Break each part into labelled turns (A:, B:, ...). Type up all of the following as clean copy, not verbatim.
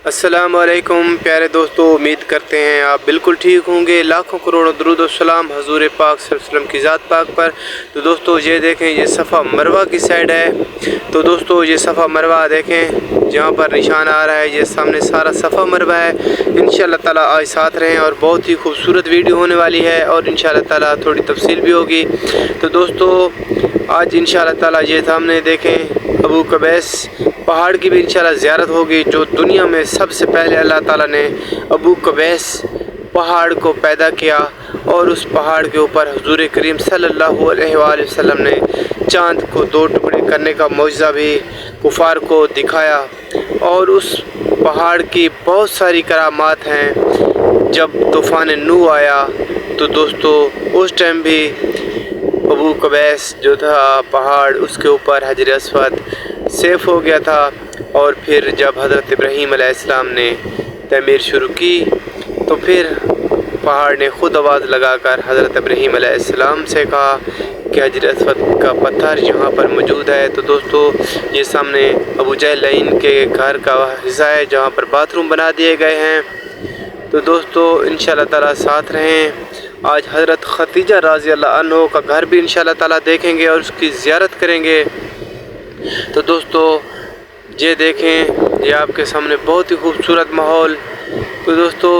A: अस्सलाम वालेकुम प्यारे दोस्तों, उम्मीद करते हैं आप बिल्कुल ठीक होंगे। लाखों करोड़ों दरूद और सलाम हजूर पाक सल्लल्लाहु अलैहि वसल्लम की ज़ात पाक पर। तो दोस्तों ये देखें, ये सफ़ा मरवा की साइड है। तो दोस्तों ये सफ़ा मरवा देखें, जहाँ पर निशान आ रहा है, ये सामने सारा सफ़ा मरवा है। इंशाअल्लाह ताला आज साथ रहें और बहुत ही खूबसूरत वीडियो होने वाली है और इंशाअल्लाह ताला थोड़ी तफसील भी होगी। तो दोस्तों आज इंशाअल्लाह ताला ये सामने देखें, अबू कबैस पहाड़ की भी इंशाअल्लाह ज़ियारत होगी, जो दुनिया में सबसे पहले अल्लाह ताला ने अबू कबैस पहाड़ को पैदा किया और उस पहाड़ के ऊपर हुजूर करीम सल्लल्लाहु अलैहि वसल्लम ने चाँद को दो टुकड़े करने का मौजज़ा भी कुफार को दिखाया। और उस पहाड़ की बहुत सारी करामात हैं। जब तूफ़ान नूह आया तो दोस्तों उस टाइम भी अबू कबैस जो था पहाड़, उसके ऊपर हजर अस्वद सेफ हो गया था। और फिर जब हज़रत इब्राहीम अलैहिस्सलाम ने तमीर शुरू की तो फिर पहाड़ ने ख़ुद आवाज़ लगाकर हज़रत इब्राहीम अलैहिस्सलाम से कहा कि हजर अस्वद का पत्थर यहाँ पर मौजूद है। तो दोस्तों ये सामने अबू जहल के घर का हिस्सा है, जहाँ पर बाथरूम बना दिए गए हैं। तो दोस्तों इंशाअल्लाह ताला साथ रहें। आज हज़रत खदीजा रज़ी अल्लाह अन्हा का घर भी इंशाअल्लाह ताला देखेंगे और उसकी ज़ियारत करेंगे। तो दोस्तों ये देखें, ये आपके सामने बहुत ही खूबसूरत माहौल। तो दोस्तों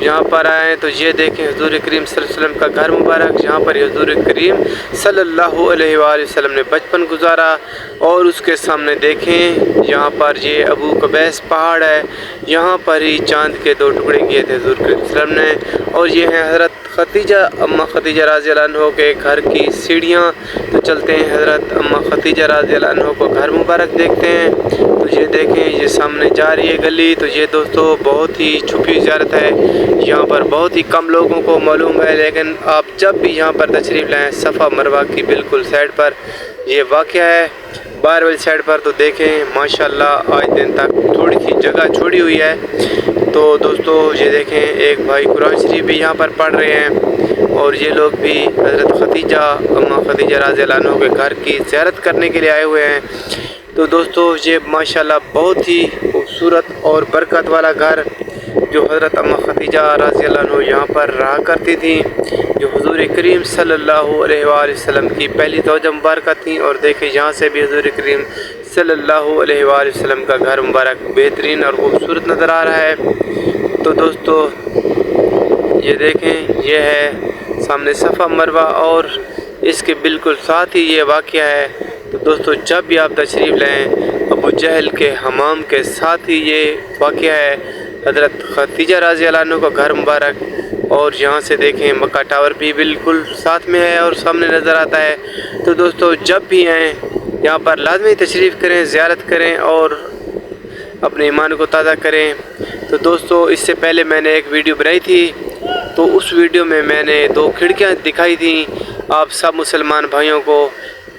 A: यहाँ पर आएँ तो ये देखें हुजूर करीम सल्लल्लाहु अलैहि वसल्लम का घर मुबारक, जहाँ पर हुजूर करीम सल्लल्लाहु अलैहि वसल्लम ने बचपन गुजारा। और उसके सामने देखें, यहाँ पर ये अबू कबैस पहाड़ है, यहाँ पर ही चाँद के दो टुकड़े किए थे हुजूर करीम सल्लल्लाहु अलैहि वसल्लम ने। और ये हैं हज़रत खदीजा अम्मा खदीजा रज़ी अल्लाह अन्हा के घर की सीढ़ियाँ। तो चलते हैं हज़रत अम्मा खदीजा रज़ी अल्लाह अन्हा को घर मुबारक देखते हैं। तो ये देखें, ये सामने जा रही है गली। तो ये दोस्तों बहुत ही छुपी ज़ियारत है, यहाँ पर बहुत ही कम लोगों को मालूम है, लेकिन आप जब भी यहाँ पर तशरीफ़ लाएँ, सफ़ा मरवा की बिल्कुल साइड पर ये वाक़या है। बाहर वाली साइड पर तो देखें माशाल्लाह आज दिन तक थोड़ी सी जगह छोड़ी हुई है। तो दोस्तों ये देखें, एक भाई कुरान शरीफ भी यहाँ पर पढ़ रहे हैं और ये लोग भी हज़रत खदीजा अम्मा खदीजा रज़ी अल्लाह अन्हा के घर की ज़ियारत करने के लिए आए हुए हैं। तो दोस्तों ये माशाल्लाह बहुत ही खूबसूरत और बरकत वाला घर, जो हज़रत अम्मा खदीजा रज़ी अल्लाह अन्हा यहाँ पर रहा करती थी, जो हुजूर करीम सल्लल्लाहु अलैहि वसल्लम की पहली ज़ौजा मुबारक थी। और देखें यहाँ से भी हुजूर करीम सल्लल्लाहु अलैहि वसल्लम का घर मुबारक बेहतरीन और खूबसूरत नज़र आ रहा है। तो दोस्तों ये देखें, ये है सामने सफ़ा मरवा और इसके बिल्कुल साथ ही ये वाक़या है। तो दोस्तों जब भी आप तशरीफ़ लें, अबू जहल के हमाम के साथ ही ये वाक़या है, हज़रत खदीजा रज़ी अल्लाह अन्हा का घर मुबारक। और यहाँ से देखें मक्का टावर भी बिल्कुल साथ में है और सामने नज़र आता है। तो दोस्तों जब भी आएँ यहाँ पर लाजमी तशरीफ़ करें, ज़ियारत करें और अपने ईमान को ताज़ा करें। तो दोस्तों इससे पहले मैंने एक वीडियो बनाई थी, तो उस वीडियो में मैंने दो खिड़कियाँ दिखाई थी आप सब मुसलमान भाइयों को,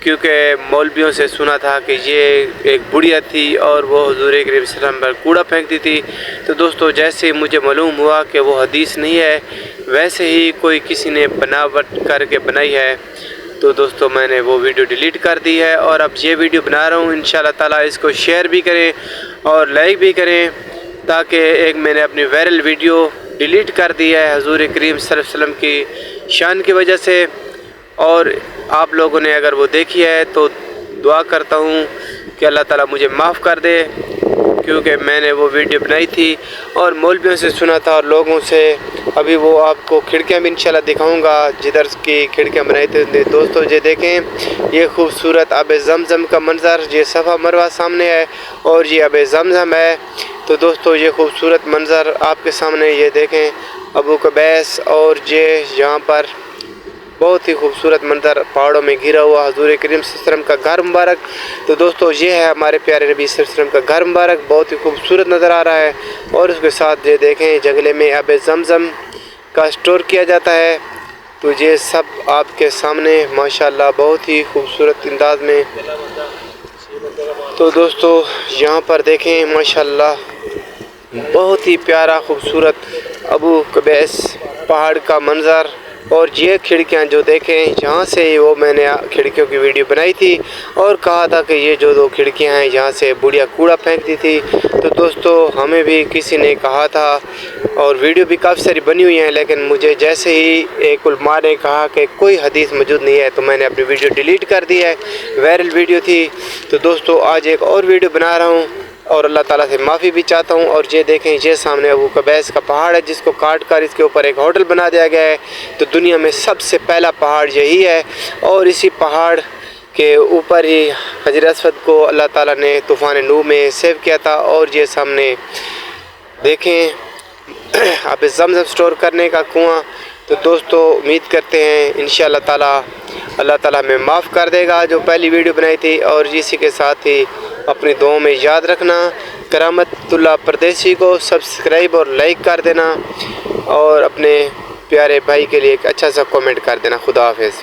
A: क्योंकि मौलवियों से सुना था कि ये एक बुढ़िया थी और वो हुजूर करीम सल्लल्लाहु अलैहि वसल्लम पर कूड़ा फेंकती थी। तो दोस्तों जैसे मुझे मालूम हुआ कि वो हदीस नहीं है, वैसे ही कोई किसी ने बनावट करके बनाई है। तो दोस्तों मैंने वो वीडियो डिलीट कर दी है और अब ये वीडियो बना रहा हूँ। इंशाअल्लाह ताला इसको शेयर भी करें और लाइक भी करें, ताकि एक मैंने अपनी वायरल वीडियो डिलीट कर दी है हुजूर करीम सल्लल्लाहु अलैहि वसल्लम की शान की वजह से। और आप लोगों ने अगर वो देखी है तो दुआ करता हूँ कि अल्लाह ताला मुझे माफ़ कर दे, क्योंकि मैंने वो वीडियो बनाई थी और मौलवियों से सुना था और लोगों से। अभी वो आपको खिड़कियाँ भी इंशाल्लाह दिखाऊंगा जिधर की खिड़कियाँ बनाई थी। दोस्तों ये देखें, ये खूबसूरत आब ज़मज़म का मंज़र, ये सफ़ा मरवा सामने है और ये आब ज़मज़म है। तो दोस्तों ये खूबसूरत मंज़र आपके सामने, ये देखें अबू कबैस और ये यहाँ पर बहुत ही खूबसूरत मंज़र पहाड़ों में घिरा हुआ हुजूर करीम सल्लल्लाहु अलैहि वसल्लम का घर मुबारक। तो दोस्तों ये है हमारे प्यारे नबी सल्लल्लाहु अलैहि वसल्लम का घर मुबारक, बहुत ही खूबसूरत नज़र आ रहा है। और उसके साथ ये देखें जंगले में आब ज़मज़म का स्टोर किया जाता है। तो ये सब आपके सामने माशाल्लाह बहुत ही खूबसूरत अंदाज में। तो दोस्तों यहाँ पर देखें माशाल्लाह बहुत ही प्यारा खूबसूरत अबू कबैस पहाड़ का मंज़र اور یہ کھڑکیاں جو دیکھیں جہاں سے وہ میں نے کھڑکیوں کی ویڈیو بنائی تھی اور کہا تھا کہ یہ جو 2 کھڑکیاں ہیں جہاں سے بڑھیا کوڑا پھینکتی تھی، تو دوستو ہمیں بھی کسی نے کہا تھا اور ویڈیو بھی کافی ساری بنی ہوئی ہیں، لیکن مجھے جیسے ہی ایک علماء نے کہا کہ کوئی حدیث موجود نہیں ہے تو میں نے اپنی ویڈیو ڈیلیٹ کر دی ہے، وائرل ویڈیو تھی۔ تو دوستو آج ایک اور ویڈیو بنا رہا ہوں اور اللہ تعالیٰ سے معافی بھی چاہتا ہوں۔ اور یہ دیکھیں یہ سامنے ابو قبیس کا پہاڑ ہے جس کو کاٹ کر اس کے اوپر ایک ہوٹل بنا دیا گیا ہے۔ تو دنیا میں سب سے پہلا پہاڑ یہی ہے اور اسی پہاڑ کے اوپر ہی حجر اسود کو اللہ تعالیٰ نے طوفان نوح میں سیو کیا تھا۔ اور یہ سامنے دیکھیں اب زمزم سٹور کرنے کا کنواں۔ تو دوستو امید کرتے ہیں انشاءاللہ تعالیٰ اللہ تعالیٰ ہمیں معاف کر دے گا جو پہلی ویڈیو بنائی تھی۔ اور اسی کے ساتھ ہی اپنی دعاؤں میں یاد رکھنا، کرامت اللہ پردیسی کو سبسکرائب اور لائک کر دینا اور اپنے پیارے بھائی کے لیے ایک اچھا سا کومنٹ کر دینا۔ خدا حافظ۔